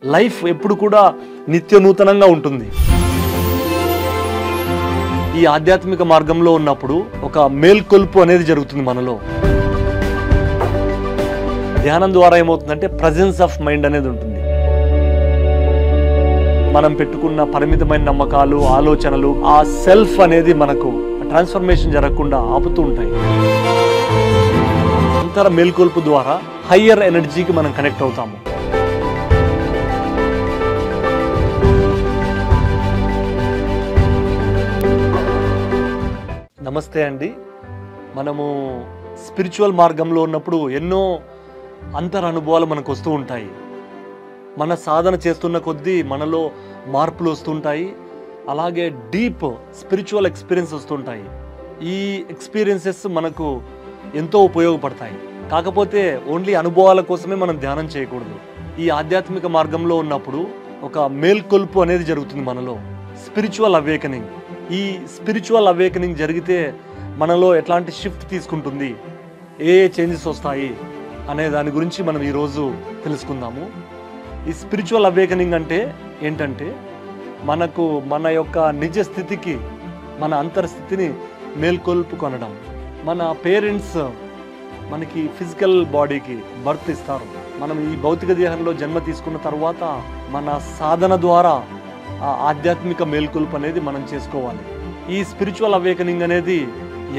Life ఎప్పుడు కూడా నిత్య నూతనంగా ఉంటుంది. ఈ ఆధ్యాత్మిక మార్గంలో ఉన్నప్పుడు ఒక మేల్కొల్పు అనేది జరుగుతుంది మనలో. ధ్యానం ద్వారా ఏమవుతుందంటే ప్రెజెన్స్ ఆఫ్ మైండ్ అనేది ఉంటుంది. మనం పెట్టుకున్న పరిమితమైన నమ్మకాలు, ఆలోచనలు, ఆ సెల్ఫ్ అనేది మనకు ట్రాన్స్ఫర్మేషన్ జరగకుండా ఆపుతూ ఉంటాయి. అంతర మేల్కొల్పు ద్వారా హయ్యర్ ఎనర్జీకి మనం కనెక్ట్ అవుతాము. నమస్తే అండి. మనము స్పిరిచువల్ మార్గంలో ఉన్నప్పుడు ఎన్నో అంతర అనుభవాలు మనకు వస్తూ ఉంటాయి. మన సాధన చేస్తున్న కొద్దీ మనలో మార్పులు వస్తుంటాయి. అలాగే డీప్ స్పిరిచువల్ ఎక్స్పీరియన్స్ వస్తుంటాయి. ఈ ఎక్స్పీరియన్సెస్ మనకు ఎంతో ఉపయోగపడతాయి. కాకపోతే ఓన్లీ అనుభవాల కోసమే మనం ధ్యానం చేయకూడదు. ఈ ఆధ్యాత్మిక మార్గంలో ఉన్నప్పుడు ఒక మేల్కొల్పు అనేది జరుగుతుంది మనలో, స్పిరిచువల్ అవేకనింగ్. ఈ స్పిరిచువల్ అవేకనింగ్ జరిగితే మనలో ఎట్లాంటి షిఫ్ట్ తీసుకుంటుంది, ఏ చేంజెస్ వస్తాయి అనే దాని గురించి మనం ఈరోజు తెలుసుకుందాము. ఈ స్పిరిచువల్ అవేకనింగ్ అంటే ఏంటంటే మనకు మన యొక్క నిజ స్థితికి, మన అంతర్స్థితిని మేల్కొల్పుకొనడం. మన పేరెంట్స్ మనకి ఫిజికల్ బాడీకి బర్త్ ఇస్తారు. మనం ఈ భౌతిక దేహంలో జన్మ తీసుకున్న తర్వాత మన సాధన ద్వారా ఆ ఆధ్యాత్మిక మేల్కొల్పు అనేది మనం చేసుకోవాలి. ఈ స్పిరిచువల్ అవేకనింగ్ అనేది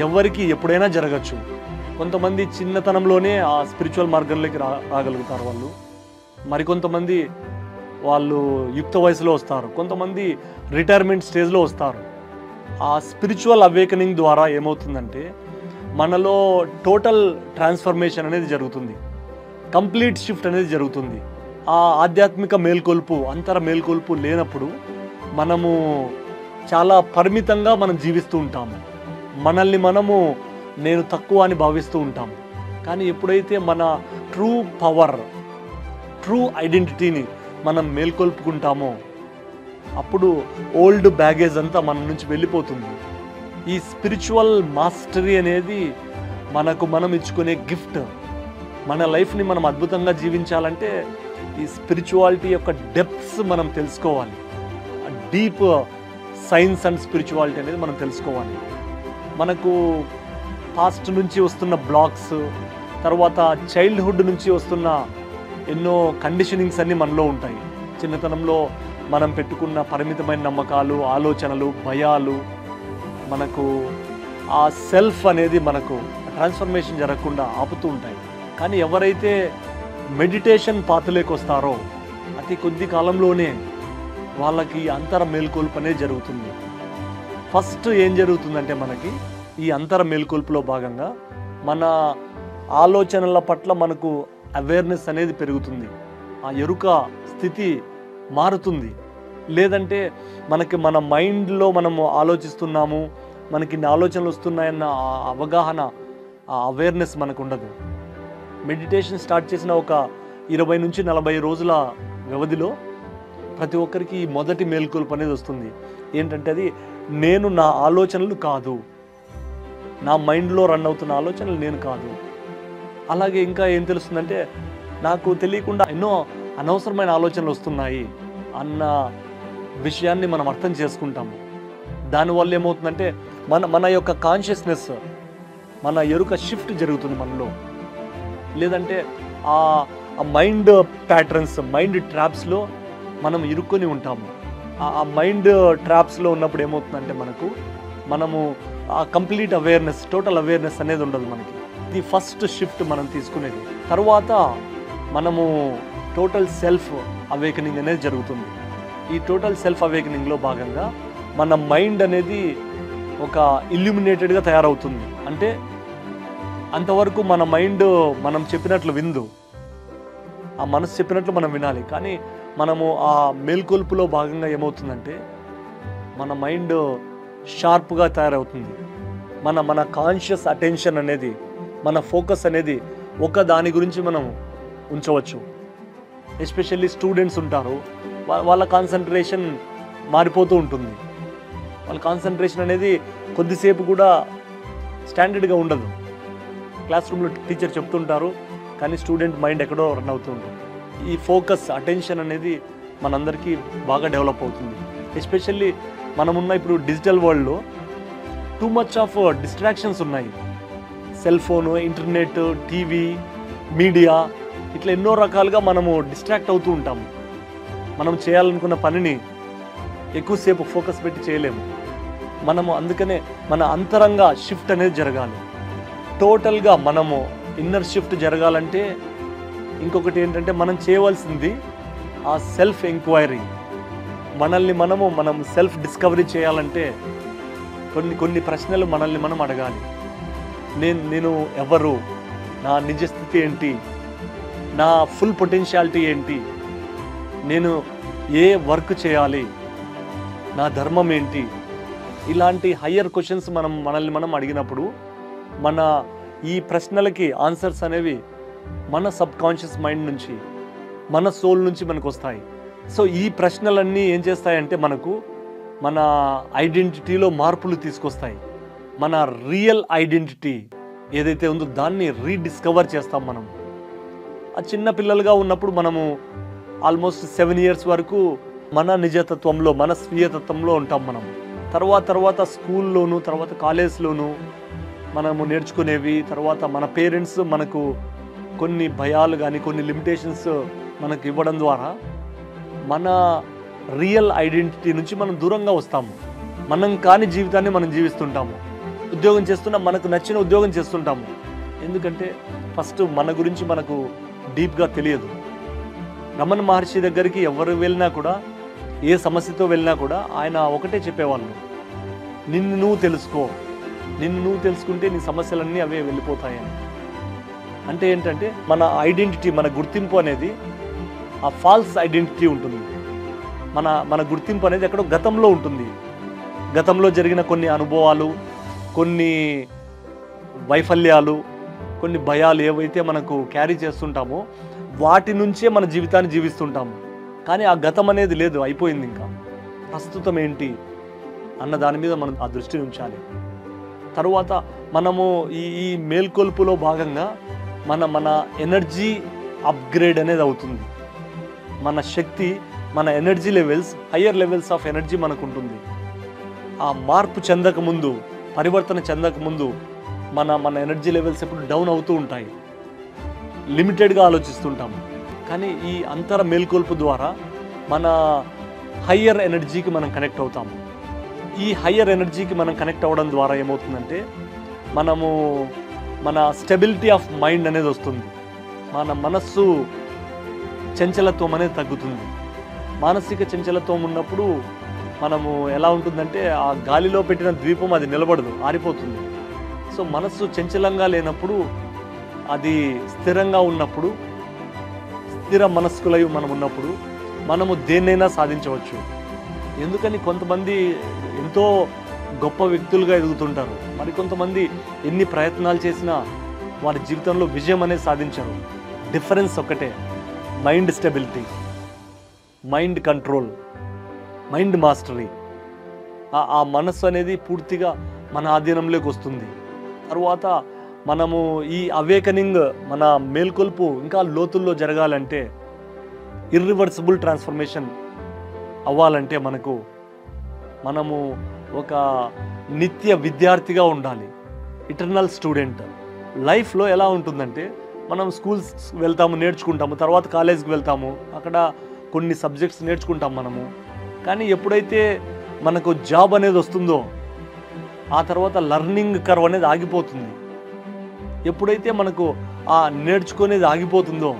ఎవరికి ఎప్పుడైనా జరగచ్చు. కొంతమంది చిన్నతనంలోనే ఆ స్పిరిచువల్ మార్గంలోకి రాగలుగుతారు వాళ్ళు. మరికొంతమంది వాళ్ళు యుక్త వయసులో వస్తారు. కొంతమంది రిటైర్మెంట్ స్టేజ్లో వస్తారు. ఆ స్పిరిచువల్ అవేకనింగ్ ద్వారా ఏమవుతుందంటే మనలో టోటల్ ట్రాన్స్ఫర్మేషన్ అనేది జరుగుతుంది. కంప్లీట్ షిఫ్ట్ అనేది జరుగుతుంది. ఆ ఆధ్యాత్మిక మేల్కొల్పు, అంతర మేల్కొల్పు లేనప్పుడు మనము చాలా పరిమితంగా మనం జీవిస్తూ ఉంటాము. మనల్ని మనము నేను తక్కువ అని భావిస్తూ ఉంటాము. కానీ ఎప్పుడైతే మన ట్రూ పవర్, ట్రూ ఐడెంటిటీని మనం మేల్కొల్పుకుంటామో అప్పుడు ఓల్డ్ బ్యాగేజ్ అంతా మన నుంచి వెళ్ళిపోతుంది. ఈ స్పిరిచువల్ మాస్టరీ అనేది మనకు మనం ఇచ్చుకునే గిఫ్ట్. మన లైఫ్ని మనం అద్భుతంగా జీవించాలంటే ఈ స్పిరిచువాలిటీ యొక్క డెప్త్స్ మనం తెలుసుకోవాలి. డీప్ సైన్స్ అండ్ స్పిరిచువాలిటీ అనేది మనం తెలుసుకోవాలి. మనకు పాస్ట్ నుంచి వస్తున్న బ్లాక్స్, తర్వాత చైల్డ్హుడ్ నుంచి వస్తున్న ఎన్నో కండిషనింగ్స్ అన్నీ మనలో ఉంటాయి. చిన్నతనంలో మనం పెట్టుకున్న పరిమితమైన నమ్మకాలు, ఆలోచనలు, భయాలు, మనకు ఆ సెల్ఫ్ అనేది మనకు ట్రాన్స్ఫర్మేషన్ జరగకుండా ఆపుతూ ఉంటాయి. కానీ ఎవరైతే మెడిటేషన్ పాత్రలోకి వస్తారో అతి కొద్ది కాలంలోనే వాళ్ళకి అంతర మేల్కొల్పు అనేది జరుగుతుంది. ఫస్ట్ ఏం జరుగుతుందంటే మనకి ఈ అంతర మేల్కొల్పులో భాగంగా మన ఆలోచనల పట్ల మనకు అవేర్నెస్ అనేది పెరుగుతుంది. ఆ ఎరుక స్థితి మారుతుంది. లేదంటే మనకి మన మైండ్లో మనము ఆలోచిస్తున్నాము, మనకి ఇన్ని ఆలోచనలు వస్తున్నాయన్న అవగాహన, ఆ అవేర్నెస్ మనకు ఉండదు. మెడిటేషన్ స్టార్ట్ చేసిన ఒక 20 నుంచి 40 రోజుల వ్యవధిలో ప్రతి ఒక్కరికి ఈ మొదటి మేల్కొల్పు అనేది వస్తుంది. ఏంటంటే అది నేను నా ఆలోచనలు కాదు, నా మైండ్లో రన్ అవుతున్న ఆలోచనలు నేను కాదు. అలాగే ఇంకా ఏం తెలుస్తుందంటే నాకు తెలియకుండా ఎన్నో అనవసరమైన ఆలోచనలు వస్తున్నాయి అన్న విషయాన్ని మనం అర్థం చేసుకుంటాము. దానివల్ల ఏమవుతుందంటే మన యొక్క కాన్షియస్నెస్, మన ఎరుక షిఫ్ట్ జరుగుతుంది మనలో. లేదంటే ఆ మైండ్ ప్యాటర్న్స్, మైండ్ ట్రాప్స్లో మనం ఇరుక్కొని ఉంటాము. ఆ మైండ్ ట్రాప్స్లో ఉన్నప్పుడు ఏమవుతుందంటే మనము ఆ కంప్లీట్ అవేర్నెస్, టోటల్ అవేర్నెస్ అనేది ఉండదు మనకి. ఇది ఫస్ట్ షిఫ్ట్ మనం తీసుకునేది. తర్వాత మనము టోటల్ సెల్ఫ్ అవేకనింగ్ అనేది జరుగుతుంది. ఈ టోటల్ సెల్ఫ్ అవేకనింగ్లో భాగంగా మన మైండ్ అనేది ఒక ఇల్యూమినేటెడ్గా తయారవుతుంది. అంటే అంతవరకు మన మైండ్ మనం చెప్పినట్లు విందు, ఆ మనసు చెప్పినట్లు మనం వినాలి. కానీ మనము ఆ మేల్కొల్పులో భాగంగా ఏమవుతుందంటే మన మైండ్ షార్ప్గా తయారవుతుంది. మన కాన్షియస్ అటెన్షన్ అనేది, మన ఫోకస్ అనేది ఒక దాని గురించి మనం ఉంచవచ్చు. ఎస్పెషల్లీ స్టూడెంట్స్ ఉంటారు, వాళ్ళ కాన్సన్ట్రేషన్ మారిపోతూ ఉంటుంది. వాళ్ళ కాన్సన్ట్రేషన్ అనేది కొద్దిసేపు కూడా స్టాండర్డ్గా ఉండదు. క్లాస్ రూమ్లో టీచర్ చెప్తుంటారు, కానీ స్టూడెంట్ మైండ్ ఎక్కడో రన్ అవుతూ ఉంటుంది. ఈ ఫోకస్ అటెన్షన్ అనేది మనందరికీ బాగా డెవలప్ అవుతుంది. ఎస్పెషల్లీ మనమున్న ఇప్పుడు డిజిటల్ వరల్డ్లో టూ మచ్ ఆఫ్ డిస్ట్రాక్షన్స్ ఉన్నాయి. Cell phone, internet, TV, media, ఇట్లా ఎన్నో రకాలుగా మనము డిస్ట్రాక్ట్ అవుతూ ఉంటాము. మనం చేయాలనుకున్న పనిని ఎక్కువసేపు ఫోకస్ పెట్టి చేయలేము. మనము అందుకనే మన అంతరంగ షిఫ్ట్ అనేది జరగాలి. టోటల్గా మనము ఇన్నర్ షిఫ్ట్ జరగాలంటే ఇంకొకటి ఏంటంటే మనం చేయవలసింది ఆ సెల్ఫ్ ఎంక్వైరీ. మనం సెల్ఫ్ డిస్కవరీ చేయాలంటే కొన్ని ప్రశ్నలు మనల్ని మనం అడగాలి. నేను ఎవరు, నా నిజస్థితి ఏంటి, నా ఫుల్ పొటెన్షియాలిటీ ఏంటి, నేను ఏ వర్క్ చేయాలి, నా ధర్మం ఏంటి, ఇలాంటి హయ్యర్ క్వశ్చన్స్ మనల్ని మనం అడిగినప్పుడు మన ఈ ప్రశ్నలకి ఆన్సర్స్ అనేవి మన సబ్ కాన్షియస్ మైండ్ నుంచి, మన సోల్ నుంచి మనకు వస్తాయి. సో ఈ ప్రశ్నలన్నీ ఏం చేస్తాయంటే మన ఐడెంటిటీలో మార్పులు తీసుకొస్తాయి. మన రియల్ ఐడెంటిటీ ఏదైతే ఉందో దాన్ని రీడిస్కవర్ చేస్తాం. మనం ఆ చిన్న పిల్లలుగా ఉన్నప్పుడు మనము ఆల్మోస్ట్ 7 years వరకు మన నిజతత్వంలో, మన స్వీయతత్వంలో ఉంటాం. మనం తర్వాత స్కూల్లోను, తర్వాత కాలేజ్లోను మనము నేర్చుకునేవి, తర్వాత మన పేరెంట్స్ మనకు కొన్ని భయాలు కానీ కొన్ని లిమిటేషన్స్ మనకు ఇవ్వడం ద్వారా మన రియల్ ఐడెంటిటీ నుంచి మనం దూరంగా వస్తాము. మనం కాని జీవితాన్ని మనం జీవిస్తుంటాము. ఉద్యోగం చేస్తున్నా మనకు నచ్చిన ఉద్యోగం చేస్తుంటాము. ఎందుకంటే ఫస్ట్ మన గురించి మనకు డీప్గా తెలియదు. రమణ మహర్షి దగ్గరికి ఎవరు వెళ్ళినా కూడా, ఏ సమస్యతో వెళ్ళినా కూడా ఆయన ఒకటే చెప్పేవాళ్ళు, నిన్ను నువ్వు తెలుసుకో, నిన్ను నువ్వు తెలుసుకుంటే నీ సమస్యలన్నీ అవే వెళ్ళిపోతాయని. అంటే ఏంటంటే మన ఐడెంటిటీ, మన గుర్తింపు అనేది ఆ ఫాల్స్ ఐడెంటిటీ ఉంటుంది. మన గుర్తింపు అనేది ఎక్కడో గతంలో ఉంటుంది. గతంలో జరిగిన కొన్ని అనుభవాలు, కొన్ని వైఫల్యాలు, కొన్ని భయాలు ఏవైతే మనకు క్యారీ చేస్తుంటామో వాటి నుంచే మన జీవితాన్ని జీవిస్తుంటాము. కానీ ఆ గతం అనేది లేదు, అయిపోయింది. ఇంకా ప్రస్తుతం ఏంటి అన్న దాని మీద మనం ఆ దృష్టిని ఉంచాలి. తరువాత మనము ఈ మేల్కొల్పులో భాగంగా మన ఎనర్జీ అప్గ్రేడ్ అనేది అవుతుంది. మన శక్తి, మన energy levels, higher levels of energy మనకు ఉంటుంది. ఆ మార్పు చెందకముందు, పరివర్తన చెందకముందు మన ఎనర్జీ లెవెల్స్ ఎప్పుడు డౌన్ అవుతూ ఉంటాయి, లిమిటెడ్గా ఆలోచిస్తుంటాము. కానీ ఈ అంతర మేల్కొల్పు ద్వారా మన హయ్యర్ ఎనర్జీకి మనం కనెక్ట్ అవుతాము. ఈ హయ్యర్ ఎనర్జీకి మనం కనెక్ట్ అవ్వడం ద్వారా ఏమవుతుందంటే మన స్టెబిలిటీ ఆఫ్ మైండ్ అనేది వస్తుంది. మన మనస్సు చంచలత్వం అనేది తగ్గుతుంది. మానసిక చంచలత్వం ఉన్నప్పుడు మనము ఎలా ఉంటుందంటే ఆ గాలిలో పెట్టిన ద్వీపం అది నిలబడదు, ఆరిపోతుంది. సో మనస్సు చంచలంగా లేనప్పుడు, అది స్థిరంగా ఉన్నప్పుడు, స్థిర మనస్కులై మనం ఉన్నప్పుడు మనము దేన్నైనా సాధించవచ్చు. ఎందుకని కొంతమంది ఎంతో గొప్ప వ్యక్తులుగా ఎదుగుతుంటారు, మరికొంతమంది ఎన్ని ప్రయత్నాలు చేసినా వారి జీవితంలో విజయం అనేది సాధించరు. డిఫరెన్స్ ఒకటే, mind stability, mind control, mind mastery. ఆ మనస్సు అనేది పూర్తిగా మన ఆధీనంలోకి వస్తుంది. తరువాత మనము ఈ అవేకనింగ్, మన మేల్కొల్పు ఇంకా లోతుల్లో జరగాలంటే, ఇర్రివర్సిబుల్ ట్రాన్స్ఫర్మేషన్ అవ్వాలంటే మనము ఒక నిత్య విద్యార్థిగా ఉండాలి, ఇటర్నల్ స్టూడెంట్. లైఫ్లో ఎలా ఉంటుందంటే మనం స్కూల్స్ వెళ్తాము, నేర్చుకుంటాము, తర్వాత కాలేజ్కి వెళ్తాము, అక్కడ కొన్ని సబ్జెక్ట్స్ నేర్చుకుంటాం మనము. కానీ ఎప్పుడైతే మనకు జాబ్ అనేది వస్తుందో ఆ తర్వాత లర్నింగ్ కర్వ్ అనేది ఆగిపోతుంది. ఎప్పుడైతే మనకు ఆ నేర్చుకునేది ఆగిపోతుందో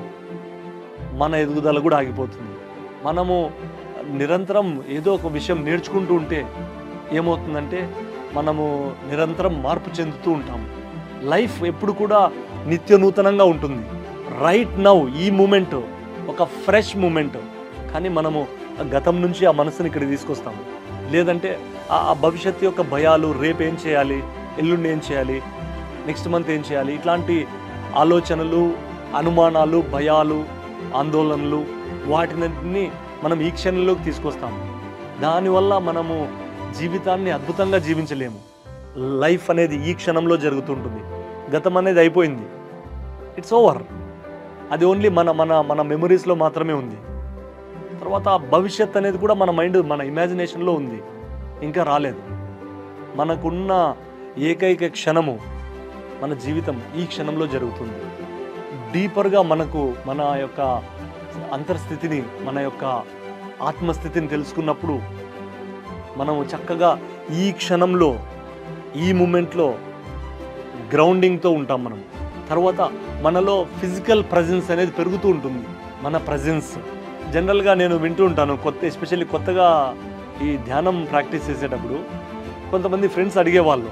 మన ఎదుగుదల కూడా ఆగిపోతుంది. మనము నిరంతరం ఏదో ఒక విషయం నేర్చుకుంటూ ఉంటే ఏమవుతుందంటే మనము నిరంతరం మార్పు చెందుతూ ఉంటాము. లైఫ్ ఎప్పుడు కూడా నిత్య నూతనంగా ఉంటుంది. రైట్ నౌ, ఈ మూమెంట్ ఒక ఫ్రెష్ మూమెంట్. కానీ మనము గతం నుంచి ఆ మనసుని ఇక్కడ తీసుకొస్తాము. లేదంటే ఆ భవిష్యత్తు యొక్క భయాలు, రేపు ఏం చేయాలి, ఎల్లుండి ఏం చేయాలి, నెక్స్ట్ మంత్ ఏం చేయాలి, ఇట్లాంటి ఆలోచనలు, అనుమానాలు, భయాలు, ఆందోళనలు, వాటిని మనం ఈ క్షణంలోకి తీసుకొస్తాము. దానివల్ల మనము జీవితాన్ని అద్భుతంగా జీవించలేము. లైఫ్ అనేది ఈ క్షణంలో జరుగుతుంటుంది. గతం అనేది అయిపోయింది, ఇట్స్ ఓవర్. అది ఓన్లీ మన మన మన మెమరీస్లో మాత్రమే ఉంది. తర్వాత భవిష్యత్ అనేది కూడా మన మైండ్, మన ఇమాజినేషన్లో ఉంది, ఇంకా రాలేదు. మనకున్న ఏకైక క్షణము మన జీవితం ఈ క్షణంలో జరుగుతుంది. డీపర్గా మనకు మన యొక్క అంతర్స్థితిని, మన యొక్క ఆత్మస్థితిని తెలుసుకున్నప్పుడు మనము చక్కగా ఈ క్షణంలో, ఈ మూమెంట్లో గ్రౌండింగ్తో ఉంటాం మనం. తర్వాత మనలో ఫిజికల్ ప్రజెన్స్ అనేది పెరుగుతూ ఉంటుంది. మన ప్రజెన్స్ జనరల్గా నేను వింటూ ఉంటాను, ఎస్పెషల్లీ కొత్తగా ఈ ధ్యానం ప్రాక్టీస్ చేసేటప్పుడు కొంతమంది ఫ్రెండ్స్ అడిగేవాళ్ళు,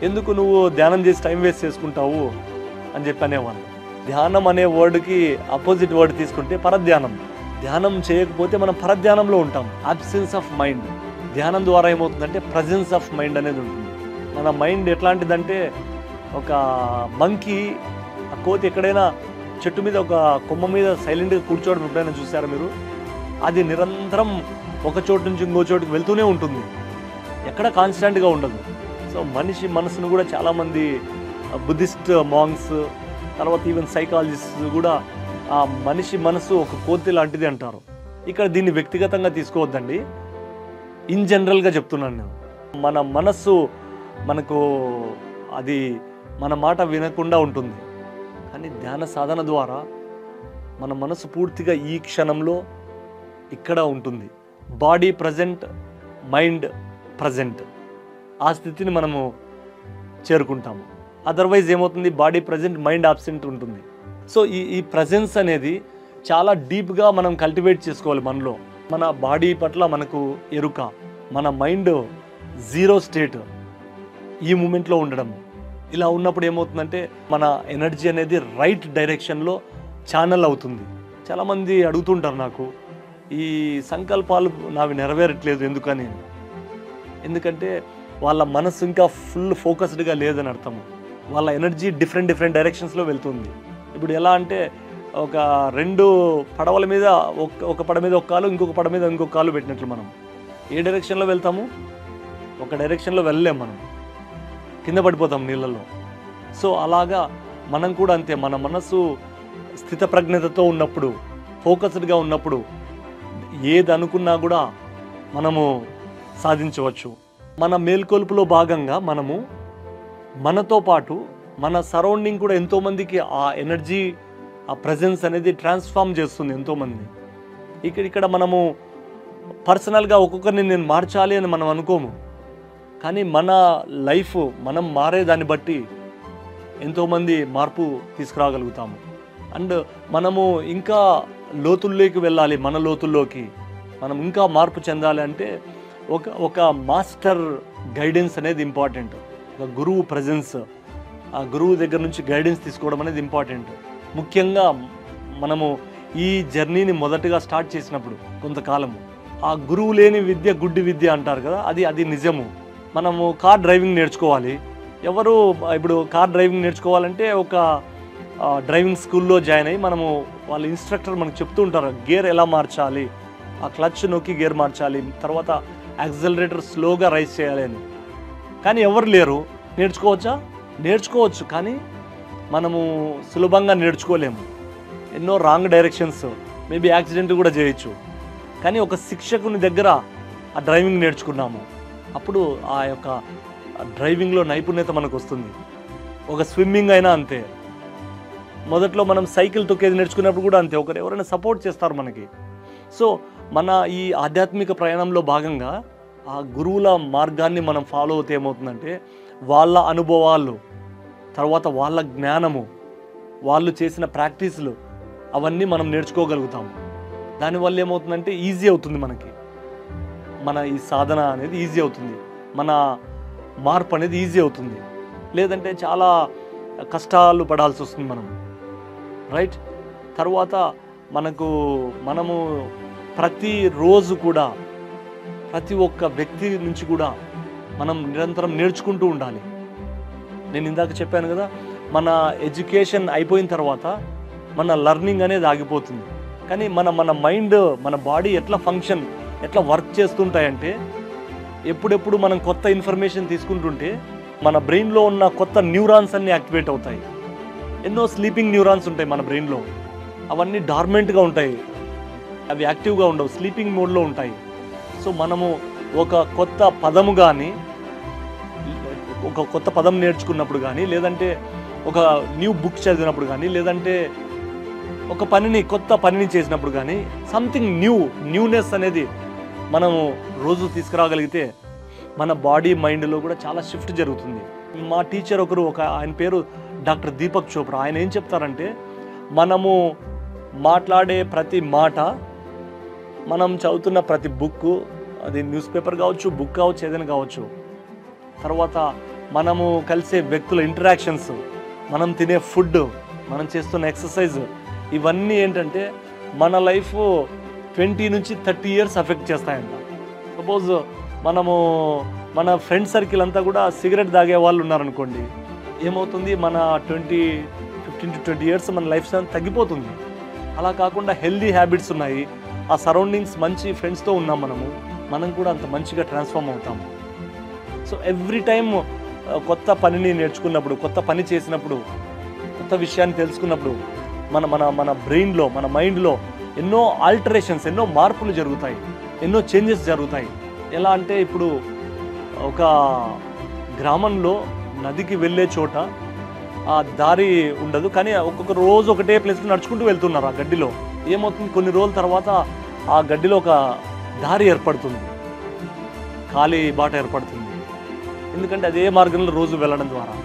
ఎందుకు నువ్వు ధ్యానం చేసి టైం వేస్ట్ చేసుకుంటావు అని చెప్పి అనేవాళ్ళు. ధ్యానం అనే వర్డ్కి అపోజిట్ వర్డ్ తీసుకుంటే పరధ్యానం. ధ్యానం చేయకపోతే మనం పరధ్యానంలో ఉంటాం, అబ్సెన్స్ ఆఫ్ మైండ్. ధ్యానం ద్వారా ఏమవుతుందంటే ప్రజెన్స్ ఆఫ్ మైండ్ అనేది ఉంటుంది. మన మైండ్ ఎట్లాంటిదంటే ఒక మంకీ, ఆ కోతి ఎక్కడైనా చెట్టు మీద ఒక కొమ్మ మీద సైలెంట్గా కూర్చోవడం ఎప్పుడైనా చూసారా మీరు? అది నిరంతరం ఒక చోటు నుంచి ఇంకో చోటుకి వెళ్తూనే ఉంటుంది, ఎక్కడ కాన్స్టెంట్గా ఉండదు. సో మనిషి మనసును కూడా చాలామంది బుద్ధిస్ట్ మాంగ్స్, తర్వాత ఈవెన్ సైకాలజిస్ట్ కూడా ఆ మనిషి మనసు ఒక కోతి లాంటిది అంటారు. ఇక్కడ దీన్ని వ్యక్తిగతంగా తీసుకోవద్దండి, ఇన్ జనరల్గా చెప్తున్నాను నేను. మన మనస్సు మనకు అది మన మాట వినకుండా ఉంటుంది, కానీ ధ్యాన సాధన ద్వారా మన మనసు పూర్తిగా ఈ క్షణంలో ఇక్కడ ఉంటుంది. బాడీ ప్రజెంట్, మైండ్ ప్రజెంట్, ఆ స్థితిని మనము చేరుకుంటాము. అదర్వైజ్ ఏమవుతుంది, బాడీ ప్రజెంట్, మైండ్ ఆబ్సెంట్ ఉంటుంది. సో ఈ ప్రజెన్స్ అనేది చాలా డీప్గా మనం కల్టివేట్ చేసుకోవాలి మనలో. మన బాడీ పట్ల మనకు ఎరుక, మన మైండ్ జీరో స్టేట్, ఈ మూమెంట్లో ఉండడం. ఇలా ఉన్నప్పుడు ఏమవుతుందంటే మన ఎనర్జీ అనేది రైట్ డైరెక్షన్లో ఛానల్ అవుతుంది. చాలామంది అడుగుతుంటారు నాకు, ఈ సంకల్పాలు నావి నెరవేరట్లేదు ఎందుకని. ఎందుకంటే వాళ్ళ మనసు ఇంకా ఫుల్ ఫోకస్డ్గా లేదని అర్థము. వాళ్ళ ఎనర్జీ డిఫరెంట్ డైరెక్షన్స్లో వెళ్తుంది. ఇప్పుడు ఎలా అంటే ఒక 2 పడవల మీద ఒక పడ మీద ఒక కాలు, ఇంకొక పడ మీద ఇంకొక కాలు పెట్టినట్లు మనం ఏ డైరెక్షన్లో వెళ్తాము? ఒక డైరెక్షన్లో వెళ్ళలేము, మనం కింద పడిపోతాం నీళ్ళల్లో. సో అలాగా మనం కూడా అంతే, మన మనసు స్థితప్రజ్ఞతతో ఉన్నప్పుడు, ఫోకస్డ్గా ఉన్నప్పుడు ఏది అనుకున్నా కూడా మనము సాధించవచ్చు. మన మేల్కొల్పులో భాగంగా మనము మనతో పాటు మన సరౌండింగ్ కూడా ఎంతోమందికి ఆ ఎనర్జీ, ఆ ప్రజెన్స్ అనేది ట్రాన్స్ఫార్మ్ చేస్తుంది ఎంతోమంది. ఇక్కడ మనము పర్సనల్గా ఒక్కొక్కరిని నేను మార్చాలి అని మనం అనుకోము, కానీ మన లైఫ్ మనం మారేదాన్ని బట్టి ఎంతోమంది మార్పు తీసుకురాగలుగుతాము. అండ్ మనము ఇంకా లోతుల్లోకి వెళ్ళాలి, మన లోతుల్లోకి మనం ఇంకా మార్పు చెందాలి అంటే ఒక మాస్టర్ గైడెన్స్ అనేది ఇంపార్టెంట్. ఒక గురువు ప్రజెన్స్, ఆ గురువు దగ్గర నుంచి గైడెన్స్ తీసుకోవడం అనేది ఇంపార్టెంట్. ముఖ్యంగా మనము ఈ జర్నీని మొదటగా స్టార్ట్ చేసినప్పుడు కొంతకాలము ఆ గురువు లేని విద్య గుడ్డి విద్య అంటారు కదా, అది నిజము. మనము కార్ డ్రైవింగ్ నేర్చుకోవాలి. ఇప్పుడు కార్ డ్రైవింగ్ నేర్చుకోవాలంటే ఒక డ్రైవింగ్ స్కూల్లో జాయిన్ అయ్యి మనము వాళ్ళ ఇన్స్ట్రక్టర్ మనకు చెప్తూ ఉంటారు గేర్ ఎలా మార్చాలి, ఆ క్లచ్ నొక్కి గేర్ మార్చాలి, తర్వాత యాక్సిలరేటర్ స్లోగా రైజ్ చేయాలి అని. కానీ ఎవరు లేరు. నేర్చుకోవచ్చు, కానీ మనము సులభంగా నేర్చుకోలేము. ఎన్నో రాంగ్ డైరెక్షన్స్, మేబీ యాక్సిడెంట్ కూడా చేయొచ్చు. కానీ ఒక శిక్షకుని దగ్గర ఆ డ్రైవింగ్ నేర్చుకున్నాము, అప్పుడు ఆ యొక్క డ్రైవింగ్లో నైపుణ్యత మనకు వస్తుంది. ఒక స్విమ్మింగ్ అయినా అంతే. మొదట్లో మనం సైకిల్ తొక్కేది నేర్చుకున్నప్పుడు కూడా అంతే, ఎవరైనా సపోర్ట్ చేస్తారు మనకి. సో మన ఈ ఆధ్యాత్మిక ప్రయాణంలో భాగంగా ఆ గురువుల మార్గాన్ని మనం ఫాలో అవుతే ఏమవుతుందంటే వాళ్ళ అనుభవాలు, తర్వాత వాళ్ళ జ్ఞానము, వాళ్ళు చేసిన ప్రాక్టీసులు అవన్నీ మనం నేర్చుకోగలుగుతాము. దానివల్ల ఏమవుతుందంటే ఈజీ అవుతుంది మనకి, మన ఈ సాధన అనేది ఈజీ అవుతుంది, మన మార్పు అనేది ఈజీ అవుతుంది. లేదంటే చాలా కష్టాలు పడాల్సి వస్తుంది మనం, రైట్? తర్వాత మనము ప్రతిరోజు కూడా ప్రతి ఒక్క వ్యక్తి నుంచి కూడా మనం నిరంతరం నేర్చుకుంటూ ఉండాలి. నేను ఇందాక చెప్పాను కదా, మన ఎడ్యుకేషన్ అయిపోయిన తర్వాత మన లర్నింగ్ అనేది ఆగిపోతుంది. కానీ మన మైండ్, మన బాడీ ఎట్లా వర్క్ చేస్తుంటాయంటే ఎప్పుడెప్పుడు మనం కొత్త ఇన్ఫర్మేషన్ తీసుకుంటుంటే మన బ్రెయిన్లో ఉన్న కొత్త న్యూరాన్స్ అన్నీ యాక్టివేట్ అవుతాయి. ఎన్నో స్లీపింగ్ న్యూరాన్స్ ఉంటాయి మన బ్రెయిన్లో. అవన్నీ డార్మెంట్గా ఉంటాయి, అవి యాక్టివ్గా ఉండవు, స్లీపింగ్ మోడ్లో ఉంటాయి. సో మనము ఒక కొత్త పదము కానీ, ఒక కొత్త పదం నేర్చుకున్నప్పుడు కానీ, లేదంటే ఒక న్యూ బుక్ చదివినప్పుడు కానీ, లేదంటే ఒక కొత్త పనిని చేసినప్పుడు కానీ, సంథింగ్ న్యూనెస్ అనేది మనము రోజు తీసుకురాగలిగితే మన బాడీ మైండ్లో కూడా చాలా షిఫ్ట్ జరుగుతుంది. మా టీచర్ ఒకరు, ఆయన పేరు డాక్టర్ దీపక్ చోప్రా. ఆయన ఏం చెప్తారంటే, మనము మాట్లాడే ప్రతి మాట, మనం చదువుతున్న ప్రతి బుక్, అది న్యూస్ పేపర్ కావచ్చు, బుక్ కావచ్చు, ఏదైనా కావచ్చు, తర్వాత మనము కలిసే వ్యక్తుల ఇంటరాక్షన్స్, మనం తినే ఫుడ్, మనం చేస్తున్న ఎక్సర్సైజ్, ఇవన్నీ ఏంటంటే మన లైఫ్ 20 నుంచి 30 ఇయర్స్ ఎఫెక్ట్ చేస్తాయంట. సపోజ్ మన ఫ్రెండ్ సర్కిల్ అంతా కూడా సిగరెట్ తాగే వాళ్ళు ఉన్నారనుకోండి, ఏమవుతుంది, మన 15 to 20 ఇయర్స్ మన లైఫ్ స్టైల్ తగ్గిపోతుంది. అలా కాకుండా హెల్దీ హ్యాబిట్స్ ఉన్నాయి, ఆ సరౌండింగ్స్ మంచి ఫ్రెండ్స్తో ఉన్నాం, మనం కూడా అంత మంచిగా ట్రాన్స్ఫార్మ్ అవుతాము. సో ఎవ్రీ టైమ్ కొత్త పనిని నేర్చుకున్నప్పుడు, కొత్త పని చేసినప్పుడు, కొత్త విషయాన్ని తెలుసుకున్నప్పుడు మన మన మన బ్రెయిన్లో, మన మైండ్లో ఎన్నో ఆల్టరేషన్స్, ఎన్నో మార్పులు జరుగుతాయి, ఎన్నో చేంజెస్ జరుగుతాయి. ఎలా అంటే, ఇప్పుడు ఒక గ్రామంలో నదికి వెళ్ళే చోట ఆ దారి ఉండదు, కానీ ఒక్కొక్క రోజు ఒకటే ప్లేస్లో నడుచుకుంటూ వెళ్తున్నారు ఆ గడ్డిలో. ఏమవుతుంది, కొన్ని రోజుల తర్వాత ఆ గడ్డిలో ఒక దారి ఏర్పడుతుంది, ఖాళీ బాట ఏర్పడుతుంది. ఎందుకంటే అదే మార్గంలో రోజు వెళ్ళడం ద్వారా.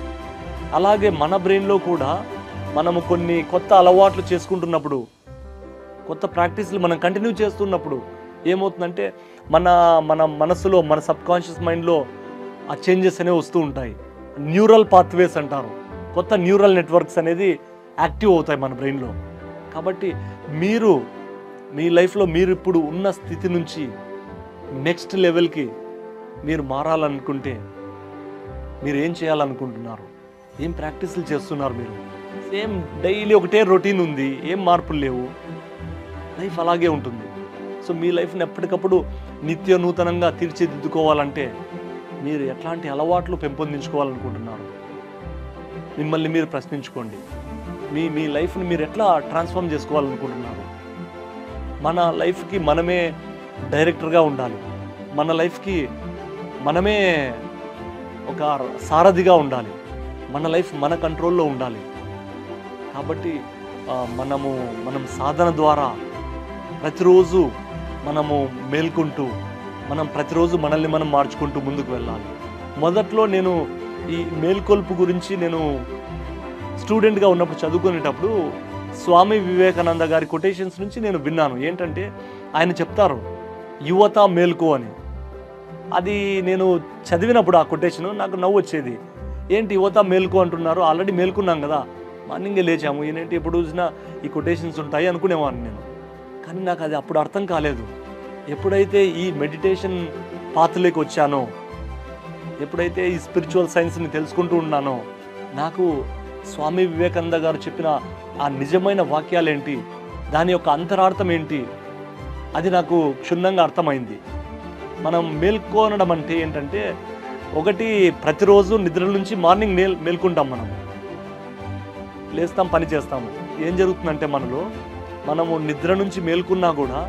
అలాగే మన బ్రెయిన్లో కూడా మనము కొన్ని కొత్త అలవాట్లు చేసుకుంటున్నప్పుడు, కొత్త ప్రాక్టీస్లు మనం కంటిన్యూ చేస్తున్నప్పుడు ఏమవుతుందంటే, మన మనసులో, మన సబ్కాన్షియస్ మైండ్లో ఆ చేంజెస్ అనేవి వస్తూ ఉంటాయి. న్యూరల్ పాత్వేస్ అంటారు, కొత్త న్యూరల్ నెట్వర్క్స్ అనేది యాక్టివ్ అవుతాయి మన బ్రెయిన్లో. కాబట్టి మీ లైఫ్లో మీరు ఇప్పుడు ఉన్న స్థితి నుంచి నెక్స్ట్ లెవెల్కి మీరు మారాలనుకుంటే మీరు ఏం చేయాలనుకుంటున్నారు, ఏం ప్రాక్టీసులు చేస్తున్నారు? మీరు సేమ్ డైలీ ఒకటే రొటీన్ ఉంది, ఏం మార్పులు లేవు, లైఫ్ అలాగే ఉంటుంది. సో మీ లైఫ్ని ఎప్పటికప్పుడు నిత్య నూతనంగా తీర్చిదిద్దుకోవాలంటే మీరు ఎట్లాంటి అలవాట్లు పెంపొందించుకోవాలనుకుంటున్నారు? మిమ్మల్ని మీరు ప్రశ్నించుకోండి. మీ లైఫ్ని మీరు ఎట్లా ట్రాన్స్ఫార్మ్ చేసుకోవాలనుకుంటున్నారు? మన లైఫ్కి మనమే డైరెక్టర్గా ఉండాలి, మన లైఫ్కి మనమే ఒక సారథిగా ఉండాలి, మన లైఫ్ మన కంట్రోల్లో ఉండాలి. కాబట్టి మనం సాధన ద్వారా ప్రతిరోజు మనము మేల్కొంటూ, మనం ప్రతిరోజు మనల్ని మనం మార్చుకుంటూ ముందుకు వెళ్ళాలి. మొదట్లో నేను ఈ మేల్కొల్పు గురించి నేను స్టూడెంట్గా ఉన్నప్పుడు చదువుకునేటప్పుడు స్వామి వివేకానంద గారి కొటేషన్స్ నుంచి నేను విన్నాను. ఏంటంటే, ఆయన చెప్తారు, యువత మేల్కో అని. అది నేను చదివినప్పుడు ఆ కొటేషన్ నాకు నవ్వు వచ్చేది. ఏంటి యువత మేల్కో అంటున్నారు, ఆల్రెడీ మేల్కున్నాం కదా, మార్నింగే లేచాము, ఏంటి ఎప్పుడు చూసినా ఈ కొటేషన్స్ ఉంటాయి అనుకునేవాడిని నేను. కానీ నాకు అది అప్పుడు అర్థం కాలేదు. ఎప్పుడైతే ఈ మెడిటేషన్ పాత్రలోకి వచ్చానో, ఎప్పుడైతే ఈ స్పిరిచువల్ సైన్స్ని తెలుసుకుంటూ ఉన్నానో, నాకు స్వామి వివేకానంద గారు చెప్పిన ఆ నిజమైన వాక్యాలేంటి, దాని యొక్క అంతరార్థం ఏంటి, అది నాకు క్షుణ్ణంగా అర్థమైంది. మనం మేల్కొనడం అంటే ఏంటంటే, ఒకటి, ప్రతిరోజు నిద్ర నుంచి మార్నింగ్ మేల్కుంటాం, లేస్తాం, పని చేస్తాము. ఏం జరుగుతుందంటే మనము నిద్ర నుంచి మేల్కున్నా కూడా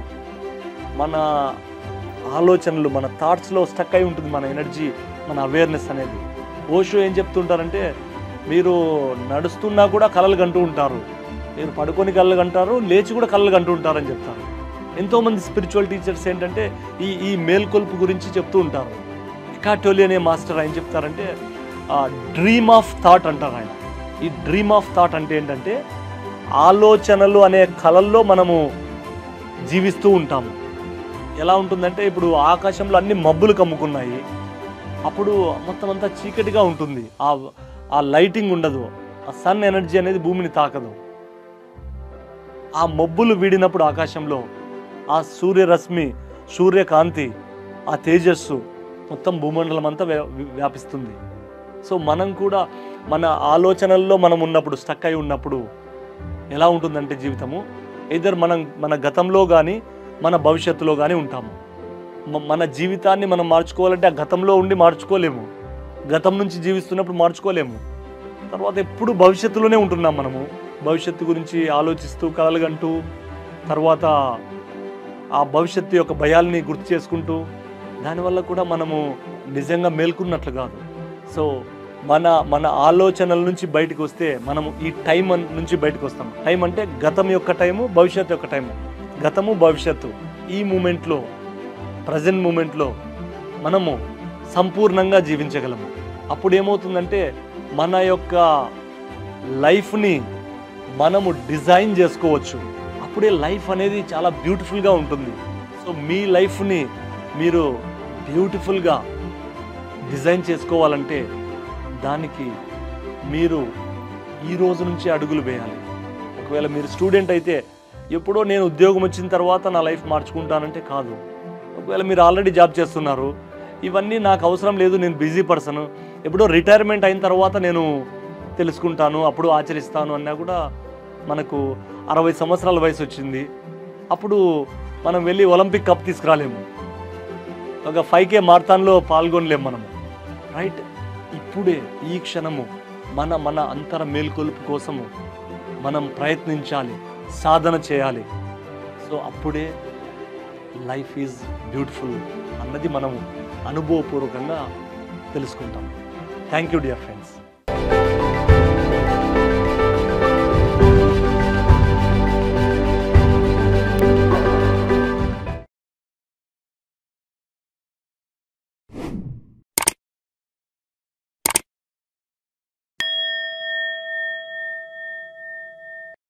మన ఆలోచనలు, మన థాట్స్లో స్టక్ అయి ఉంటుంది మన ఎనర్జీ, మన అవేర్నెస్ అనేది. ఓషో ఏం చెప్తుంటారంటే, మీరు నడుస్తున్నా కూడా కలలు కంటూ ఉంటారు, మీరు పడుకొని కళ్ళు కంటారు, లేచి కూడా కళ్ళు కంటూ ఉంటారని చెప్తారు. ఎంతోమంది స్పిరిచువల్ టీచర్స్ ఏంటంటే ఈ మేల్కొల్పు గురించి చెప్తూ ఉంటారు. ఎకార్ట్ టోలే అనే మాస్టర్ ఆయన చెప్తారంటే, డ్రీమ్ ఆఫ్ థాట్ అంటారు ఆయన. ఈ డ్రీమ్ ఆఫ్ థాట్ అంటే ఏంటంటే, ఆలోచనలు అనే కళల్లో మనము జీవిస్తూ ఉంటాము. ఎలా ఉంటుందంటే, ఇప్పుడు ఆకాశంలో అన్ని మబ్బులు కమ్ముకున్నాయి, అప్పుడు మొత్తం అంతా చీకటిగా ఉంటుంది, ఆ లైటింగ్ ఉండదు, ఆ సన్ ఎనర్జీ అనేది భూమిని తాకదు. ఆ మబ్బులు వీడినప్పుడు ఆకాశంలో ఆ సూర్యరశ్మి, సూర్యకాంతి, ఆ తేజస్సు మొత్తం భూమండలం అంతా వ్యాపిస్తుంది. సో మనం కూడా మన ఆలోచనల్లో మనం ఉన్నప్పుడు, స్టక్ అయి ఉన్నప్పుడు ఎలా ఉంటుందంటే జీవితము, ఎయిదర్ మన గతంలో కానీ మన భవిష్యత్తులో కానీ ఉంటాము. మన జీవితాన్ని మనం మార్చుకోవాలంటే ఆ గతంలో ఉండి మార్చుకోలేము, గతం నుంచి జీవిస్తున్నప్పుడు మార్చుకోలేము. తర్వాత ఎప్పుడు భవిష్యత్తులోనే ఉంటున్నాం మనము, భవిష్యత్తు గురించి ఆలోచిస్తూ కలలుగంటూ తర్వాత ఆ భవిష్యత్తు యొక్క భయాల్ని గుర్తు చేసుకుంటూ దానివల్ల కూడా మనము నిజంగా మేల్కొన్నట్లు కాదు. సో మన ఆలోచనల నుంచి బయటకు వస్తే మనము ఈ టైం నుంచి బయటకు వస్తాం. టైం అంటే గతం యొక్క టైము, భవిష్యత్తు యొక్క టైము. గతము భవిష్యత్తు ఈ మూమెంట్లో, ప్రజెంట్ మూమెంట్లో మనము సంపూర్ణంగా జీవించగలము. అప్పుడు ఏమవుతుందంటే మన యొక్క లైఫ్ని మనము డిజైన్ చేసుకోవచ్చు. అప్పుడే లైఫ్ అనేది చాలా బ్యూటిఫుల్గా ఉంటుంది. సో మీ లైఫ్ని మీరు బ్యూటిఫుల్గా డిజైన్ చేసుకోవాలంటే దానికి మీరు ఈ రోజు నుంచి అడుగులు వేయాలి. ఒకవేళ మీరు స్టూడెంట్ అయితే ఎప్పుడో నేను ఉద్యోగం వచ్చిన తర్వాత నా లైఫ్ మార్చుకుంటానంటే కాదు. ఒకవేళ మీరు ఆల్రెడీ జాబ్ చేస్తున్నారు, ఇవన్నీ నాకు అవసరం లేదు, నేను బిజీ పర్సన్, ఎప్పుడో రిటైర్మెంట్ అయిన తర్వాత నేను తెలుసుకుంటాను, అప్పుడు ఆచరిస్తాను అన్నా కూడా మనకు 60 సంవత్సరాల వయసు వచ్చింది. అప్పుడు మనం వెళ్ళి ఒలింపిక్ కప్ తీసుకురాలేము, ఒక 5K మారథాన్లో పాల్గొనలేము మనము, రైట్? ఇప్పుడే ఈ క్షణము మన అంతర మేల్కొలుపు కోసము మనం ప్రయత్నించాలి, సాధన చేయాలి. సో అప్పుడే లైఫ్ ఈజ్ బ్యూటిఫుల్ అన్నది మనము అనుభవపూర్వకంగా తెలుసుకుంటాం. Thank you dear friends.